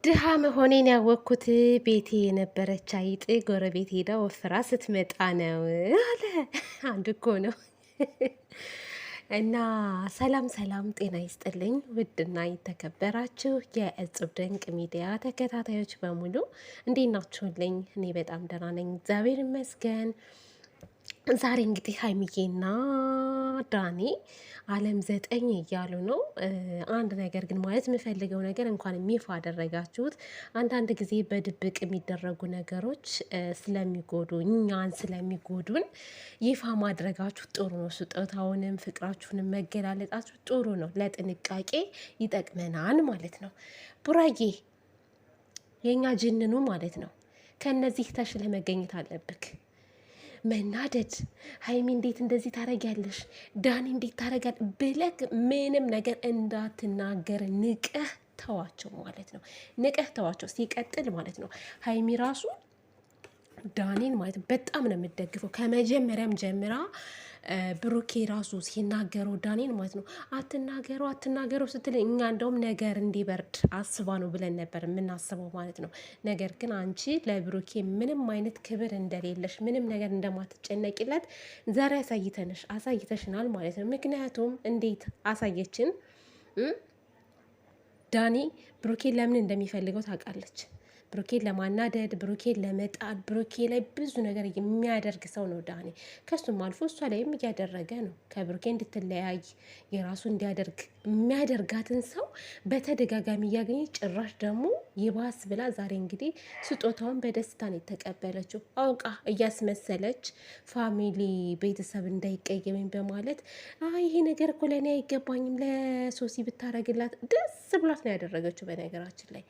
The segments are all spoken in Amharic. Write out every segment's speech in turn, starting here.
ድሃ መሆኔን ያወቅኩት ቤቴ የነበረች አይጥ ጎረቤት ሄዳ ወፍራ ስትመጣ ነው አለ። አንድ እኮ ነው። እና ሰላም ሰላም፣ ጤና ይስጥልኝ ውድና የተከበራችሁ የእጽብ ድንቅ ሚዲያ ተከታታዮች በሙሉ እንዴት ናችሁልኝ? እኔ በጣም ደህና ነኝ፣ እግዚአብሔር ይመስገን። ዛሬ እንግዲህ ሀይሚዬና ዳኒ አለም 9 እያሉ ነው። አንድ ነገር ግን ማለት የምፈልገው ነገር እንኳን ይፋ አደረጋችሁት። አንዳንድ ጊዜ በድብቅ የሚደረጉ ነገሮች ስለሚጎዱ እኛን ስለሚጎዱን ይፋ ማድረጋችሁ ጥሩ ነው። ስጦታውንም ፍቅራችሁንም መገላለጣችሁ ጥሩ ነው። ለጥንቃቄ ይጠቅመናል ማለት ነው። ቡራዬ የእኛ ጅንኑ ማለት ነው። ከነዚህ ተሽለ መገኘት አለብክ። መናደድ ሀይሚ እንዴት እንደዚህ ታረጊያለሽ፣ ዳኒ እንዴት ታረጋል ብለክ ምንም ነገር እንዳትናገር ንቀህ ተዋቸው ማለት ነው። ንቀህ ተዋቸው። ሲቀጥል ማለት ነው ሀይሚ ራሱ ዳኒን ማለት በጣም ነው የምደግፈው። ከመጀመሪያም ጀምራ ብሩኬ ራሱ ሲናገረው ዳኒን ማለት ነው አትናገረው ስትል እኛ እንደውም ነገር እንዲበርድ አስባ ነው ብለን ነበር የምናስበው ማለት ነው። ነገር ግን አንቺ ለብሩኬ ምንም አይነት ክብር እንደሌለሽ፣ ምንም ነገር እንደማትጨነቂለት ዛሬ አሳይተሽናል ማለት ነው። ምክንያቱም እንዴት አሳየችን? ዳኒ ብሩኬ ለምን እንደሚፈልገው ታውቃለች። ብሩኬን ለማናደድ፣ ብሩኬን ለመጣል፣ ብሩኬ ላይ ብዙ ነገር የሚያደርግ ሰው ነው ዳኒ። ከሱም አልፎ እሷ ላይም እያደረገ ነው። ከብሩኬ እንድትለያይ የራሱ እንዲያደርግ የሚያደርጋትን ሰው በተደጋጋሚ እያገኘ ጭራሽ ደግሞ ይባስ ብላ ዛሬ እንግዲህ ስጦታውን በደስታ ነው የተቀበለችው። አውቃ እያስመሰለች ፋሚሊ ቤተሰብ እንዳይቀየመኝ በማለት ይሄ ነገር እኮ ለእኔ አይገባኝም፣ ለሶሲ ብታረግላት ደስ ብሏት ነው ያደረገችው። በነገራችን ላይ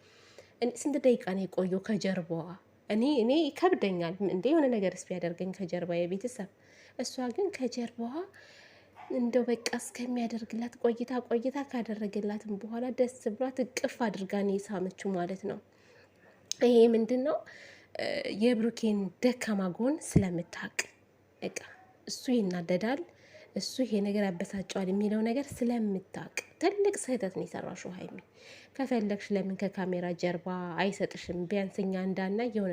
ስንት ደቂቃ ነው የቆየው ከጀርባዋ? እኔ ይከብደኛል እንደ የሆነ ነገር ቢያደርገኝ ከጀርባ የቤተሰብ እሷ ግን ከጀርባዋ እንደው በቃ እስከሚያደርግላት ቆይታ ካደረገላትም በኋላ ደስ ብሏት እቅፍ አድርጋ ነው የሳመችው ማለት ነው። ይሄ ምንድን ነው? የብሩኬን ደካማ ጎን ስለምታቅ በቃ እሱ ይናደዳል፣ እሱ ይሄ ነገር ያበሳጨዋል የሚለው ነገር ስለምታቅ ትልቅ ስህተት ነው የሰራሽው ሀይሚ። ከፈለግሽ ለምን ከካሜራ ጀርባ አይሰጥሽም? ቢያንስኛ እንዳና የሆነ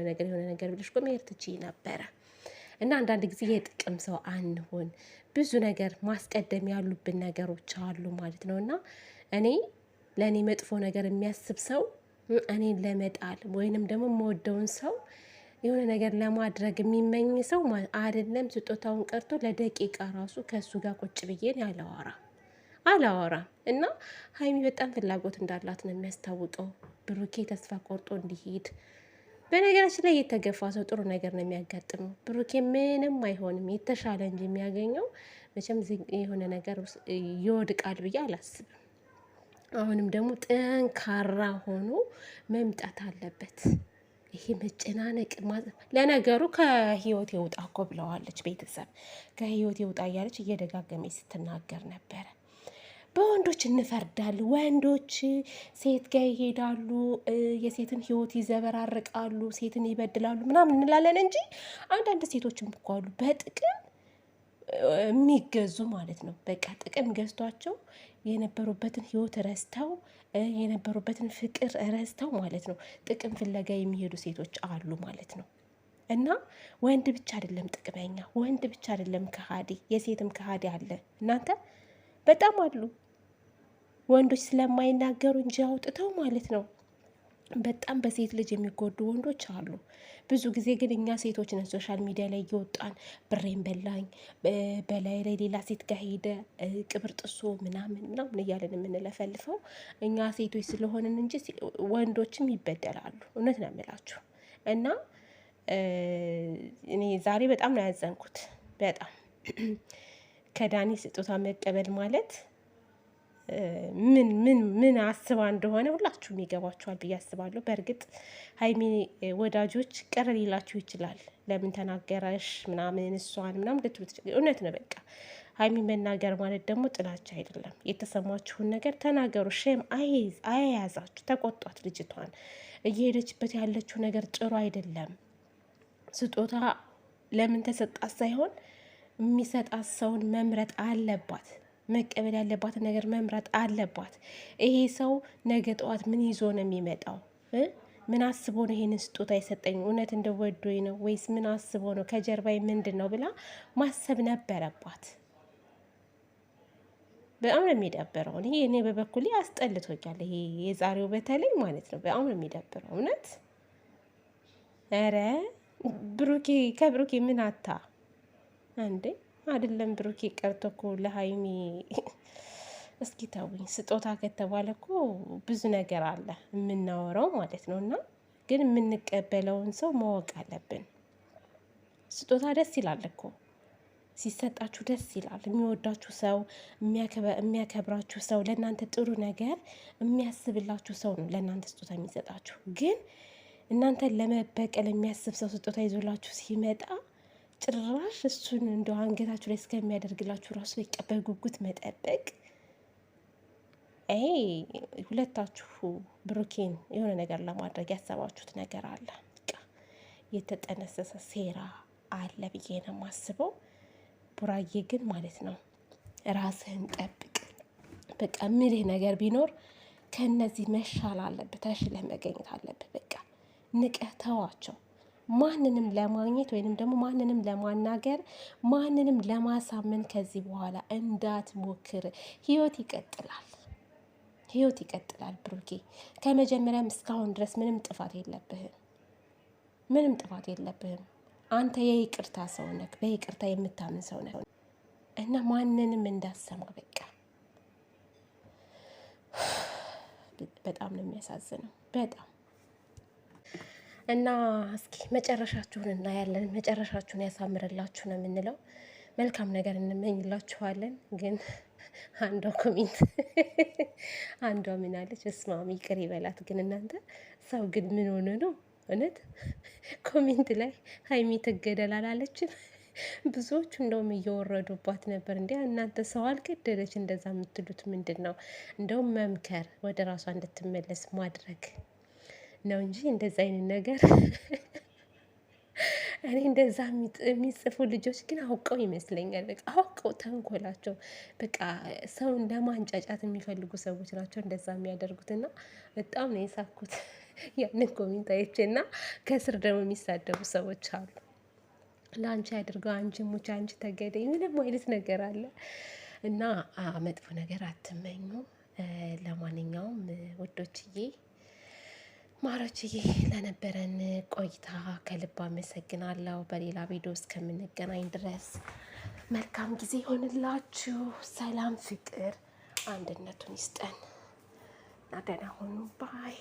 ነገር ብለሽ እኮ መሄድ ትችይ ነበረ። እና አንዳንድ ጊዜ የጥቅም ሰው አንሆን፣ ብዙ ነገር ማስቀደም ያሉብን ነገሮች አሉ ማለት ነው። እና እኔ ለእኔ መጥፎ ነገር የሚያስብ ሰው እኔን ለመጣል ወይንም ደግሞ የምወደውን ሰው የሆነ ነገር ለማድረግ የሚመኝ ሰው አይደለም ስጦታውን ቀርቶ ለደቂቃ ራሱ ከእሱ ጋር ቁጭ ብዬን አላወራም። እና ሀይሚ በጣም ፍላጎት እንዳላት ነው የሚያስታውቀው። ብሩኬ ተስፋ ቆርጦ እንዲሄድ። በነገራችን ላይ የተገፋ ሰው ጥሩ ነገር ነው የሚያጋጥመው። ብሩኬ ምንም አይሆንም፣ የተሻለ እንጂ የሚያገኘው መቼም የሆነ ነገር ይወድቃል ብዬ አላስብም። አሁንም ደግሞ ጠንካራ ሆኖ መምጣት አለበት። ይሄ መጨናነቅ ለነገሩ ከህይወት የውጣ እኮ ብለዋለች። ቤተሰብ ከህይወት የውጣ እያለች እየደጋገመች ስትናገር ነበረ። በወንዶች እንፈርዳል። ወንዶች ሴት ጋር ይሄዳሉ፣ የሴትን ህይወት ይዘበራርቃሉ፣ ሴትን ይበድላሉ ምናምን እንላለን እንጂ አንዳንድ ሴቶችም እኮ አሉ በጥቅም የሚገዙ ማለት ነው። በቃ ጥቅም ገዝቷቸው የነበሩበትን ህይወት ረስተው የነበሩበትን ፍቅር ረስተው ማለት ነው ጥቅም ፍለጋ የሚሄዱ ሴቶች አሉ ማለት ነው። እና ወንድ ብቻ አይደለም ጥቅመኛ፣ ወንድ ብቻ አይደለም ከሃዲ፣ የሴትም ከሃዲ አለ እናንተ። በጣም አሉ ወንዶች ስለማይናገሩ እንጂ አውጥተው ማለት ነው። በጣም በሴት ልጅ የሚጎዱ ወንዶች አሉ። ብዙ ጊዜ ግን እኛ ሴቶች ነን ሶሻል ሚዲያ ላይ እየወጣን ብሬን በላኝ፣ በላይ ላይ ሌላ ሴት ጋር ሄደ፣ ቅብር ጥሶ ምናምን እያለን የምንለፈልፈው እኛ ሴቶች ስለሆንን እንጂ ወንዶችም ይበደላሉ። እውነት ነው የምላችሁ። እና እኔ ዛሬ በጣም ነው ያዘንኩት። በጣም ከዳኒ ስጦታ መቀበል ማለት ምን አስባ እንደሆነ ሁላችሁም ይገባችኋል ብዬ አስባለሁ። በእርግጥ ሀይሚ ወዳጆች ቅር ሊላችሁ ይችላል። ለምን ተናገረሽ ምናምን እሷን ምናምን ልትሉት፣ እውነት ነው። በቃ ሀይሚ መናገር ማለት ደግሞ ጥላቻ አይደለም። የተሰማችሁን ነገር ተናገሩ። ሼም አያያዛችሁ። ተቆጧት። ልጅቷን እየሄደችበት ያለችው ነገር ጥሩ አይደለም። ስጦታ ለምን ተሰጣት ሳይሆን የሚሰጣት ሰውን መምረጥ አለባት። መቀበል ያለባትን ነገር መምረጥ አለባት። ይሄ ሰው ነገ ጠዋት ምን ይዞ ነው የሚመጣው? ምን አስቦ ነው ይሄንን ስጦታ የሰጠኝ? እውነት እንደወዶኝ ነው ወይስ ምን አስቦ ነው? ከጀርባዬ ምንድን ነው ብላ ማሰብ ነበረባት። በጣም ነው የሚደብረው። እኔ በበኩሌ አስጠልቶኛል። ይሄ የዛሬው በተለይ ማለት ነው በጣም ነው የሚደብረው እውነት። ኧረ ብሩኬ ከብሩኬ ምን አታ እንዴ? አይደለም ብሩኬ ቀርቶ እኮ ለሀይሚ እስኪ ተውኝ። ስጦታ ከተባለ እኮ ብዙ ነገር አለ የምናወራው ማለት ነው። እና ግን የምንቀበለውን ሰው ማወቅ አለብን። ስጦታ ደስ ይላል እኮ ሲሰጣችሁ ደስ ይላል። የሚወዳችሁ ሰው፣ የሚያከብራችሁ ሰው፣ ለእናንተ ጥሩ ነገር የሚያስብላችሁ ሰው ነው ለእናንተ ስጦታ የሚሰጣችሁ። ግን እናንተን ለመበቀል የሚያስብ ሰው ስጦታ ይዞላችሁ ሲመጣ ጭራሽ እሱን እንደ አንገታችሁ ላይ እስከሚያደርግላችሁ ራሱ በቃ በጉጉት መጠበቅ። ይሄ ሁለታችሁ ብሩኬን የሆነ ነገር ለማድረግ ያሰባችሁት ነገር አለ። በቃ የተጠነሰሰ ሴራ አለ ብዬ ነው የማስበው። ቡራዬ ግን ማለት ነው ራስህን ጠብቅ። በቃ ምልህ ነገር ቢኖር ከእነዚህ መሻል አለብህ፣ ተሽለህ መገኘት አለብህ። በቃ ንቀህ ተዋቸው። ማንንም ለማግኘት ወይንም ደግሞ ማንንም ለማናገር ማንንም ለማሳመን ከዚህ በኋላ እንዳትሞክር። ህይወት ይቀጥላል፣ ህይወት ይቀጥላል። ብሩኬ ከመጀመሪያም እስካሁን ድረስ ምንም ጥፋት የለብህም፣ ምንም ጥፋት የለብህም። አንተ የይቅርታ ሰው ነህ፣ በይቅርታ የምታምን ሰው ነህ እና ማንንም እንዳሰማ በቃ። በጣም ነው የሚያሳዝነው በጣም እና እስኪ መጨረሻችሁን እናያለን። መጨረሻችሁን ያሳምርላችሁ ነው የምንለው። መልካም ነገር እንመኝላችኋለን። ግን አንዷ ኮሜንት አንዷ ምን አለች? እስማም ይቅር ይበላት። ግን እናንተ ሰው ግን ምን ሆነ ነው እውነት? ኮሜንት ላይ ሀይሚ ትገደል አላለችም? ብዙዎቹ እንደውም እየወረዱባት ነበር። እንዲ እናንተ ሰው አልገደለች እንደዛ የምትሉት ምንድን ነው? እንደውም መምከር፣ ወደ ራሷ እንድትመለስ ማድረግ ነው እንጂ እንደዛ አይነት ነገር እኔ እንደዛ የሚጽፉ ልጆች ግን አውቀው ይመስለኛል። በቃ አውቀው ተንኮላቸው በቃ ሰውን ለማንጫጫት የሚፈልጉ ሰዎች ናቸው እንደዛ የሚያደርጉትና በጣም ነው የሳኩት ያንን ኮሜንት አይቼ። እና ከስር ደግሞ የሚሳደቡ ሰዎች አሉ። ለአንቺ ያድርገው፣ አንቺ ሙች፣ አንቺ ተገደይ፣ ምንም አይነት ነገር አለ እና መጥፎ ነገር አትመኙ። ለማንኛውም ውዶችዬ ማሮችዬ ለነበረን ቆይታ ከልብ አመሰግናለሁ። በሌላ ቪዲዮ እስከምንገናኝ ድረስ መልካም ጊዜ ይሆንላችሁ። ሰላም፣ ፍቅር፣ አንድነቱን ይስጠን። ደህና ሁኑ ባይ